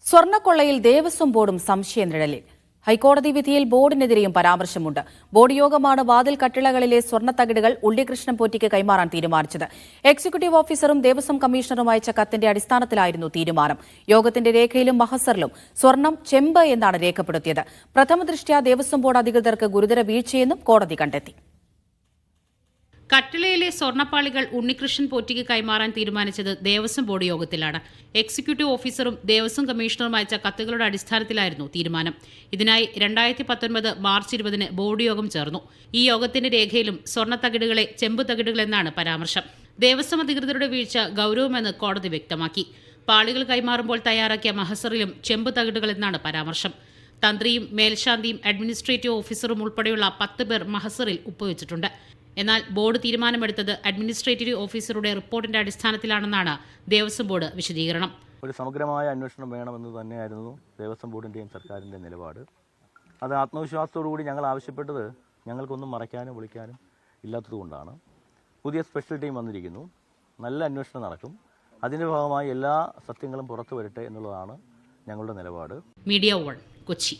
സ്വർണ്ണക്കൊള്ളയിൽ ദേവസ്വം ബോർഡും സംശയനിഴലിൽ. ഹൈക്കോടതി വിധിയിൽ ബോർഡിനെതിരെയും പരാമർശമുണ്ട്. ബോർഡ് യോഗമാണ് വാതിൽ കട്ടിളകളിലെ സ്വർണ്ണത്തകിടുകൾ ഉണ്ണികൃഷ്ണൻ പോറ്റിക്ക് കൈമാറാൻ തീരുമാനിച്ചത്. എക്സിക്യൂട്ടീവ് ഓഫീസറും ദേവസ്വം കമ്മീഷണറും അയച്ച കത്തിന്റെ അടിസ്ഥാനത്തിലായിരുന്നു തീരുമാനം. യോഗത്തിന്റെ രേഖയിലും മഹസറിലും സ്വർണം ചെമ്പ് എന്നാണ് രേഖപ്പെടുത്തിയത്. പ്രഥമദൃഷ്ട്യാ ദേവസ്വം ബോർഡ് അധികൃതർക്ക് ഗുരുതര വീഴ്ചയെന്നും കോടതി കണ്ടെത്തി. കട്ടിളയിലെ സ്വർണ്ണപ്പാളികൾ ഉണ്ണികൃഷ്ണൻ പോറ്റിക്ക് കൈമാറാൻ തീരുമാനിച്ചത് ദേവസ്വം ബോർഡ് യോഗത്തിലാണ്. എക്സിക്യൂട്ടീവ് ഓഫീസറും ദേവസ്വം കമ്മീഷണറും അയച്ച കത്തുകളുടെ അടിസ്ഥാനത്തിലായിരുന്നു തീരുമാനം. ഇതിനായി 2019 മാർച്ച് 20 ബോർഡ് യോഗം ചേർന്നു. ഈ യോഗത്തിന്റെ രേഖയിലും സ്വർണ്ണത്തകിടുകളെ ചെമ്പ് തകിടുകളെന്നാണ് പരാമർശം. ദേവസ്വം അധികൃതരുടെ വീഴ്ച ഗൌരവമെന്ന് കോടതി വ്യക്തമാക്കി. പാളികൾ കൈമാറുമ്പോൾ തയ്യാറാക്കിയ മഹസറിലും ചെമ്പ് തകിടുകളെന്നാണ് പരാമർശം. തന്ത്രിയും മേൽശാന്തിയും അഡ്മിനിസ്ട്രേറ്റീവ് ഓഫീസറും ഉൾപ്പെടെയുള്ള 10 പേർ മഹസറിൽ ഒപ്പുവെച്ചിട്ടുണ്ട്. എന്നാൽ ബോർഡ് തീരുമാനമെടുത്തത് അഡ്മിനിസ്ട്രേറ്റീവ് ഓഫീസറുടെ റിപ്പോർട്ടിന്റെ അടിസ്ഥാനത്തിലാണെന്നാണ് ദേവസ്വം ബോർഡ് വിശദീകരണം. ഒരു സമഗ്രമായ അന്വേഷണം വേണമെന്ന് തന്നെയായിരുന്നു ദേവസ്വം ബോർഡിൻ്റെയും സർക്കാരിൻ്റെ നിലപാട്. അത് ആത്മവിശ്വാസത്തോടുകൂടി ഞങ്ങൾ ആവശ്യപ്പെട്ടത് ഞങ്ങൾക്കൊന്നും മറയ്ക്കാനും വിളിക്കാനും ഇല്ലാത്തതുകൊണ്ടാണ്. പുതിയ സ്പെഷ്യൽ ടീം വന്നിരിക്കുന്നു. നല്ല അന്വേഷണം നടക്കും. അതിൻ്റെ ഭാഗമായി എല്ലാ സത്യങ്ങളും പുറത്തു വരട്ടെ എന്നുള്ളതാണ് ഞങ്ങളുടെ നിലപാട്. മീഡിയ 1 കൊച്ചി.